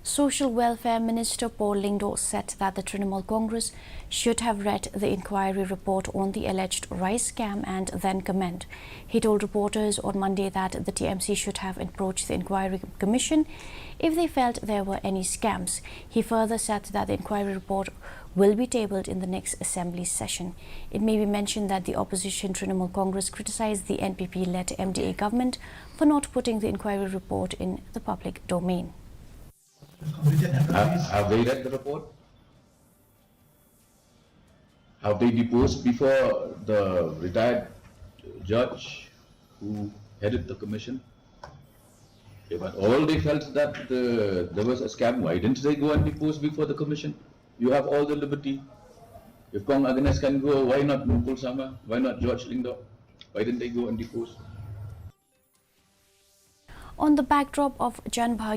Social Welfare Minister Paul Lyngdoh said that the Trinamool Congress should have read the inquiry report on the alleged rice scam and then comment. He told reporters on Monday that the TMC should have approached the inquiry commission if they felt there were any scams. He further said that the inquiry report will be tabled in the next assembly session. It may be mentioned that the opposition Trinamool Congress criticized the NPP-led MDA government for not putting the inquiry report in the public domain. Have they read the report? Have they deposed before the retired judge who headed the commission? If at all they felt that there was a scam, why didn't they go and depose before the commission? You have all the liberty. If Kong Agnes can go, why not Mukul Sama? Why not George Lyngdoh? Why didn't they go and depose? On the backdrop of Jan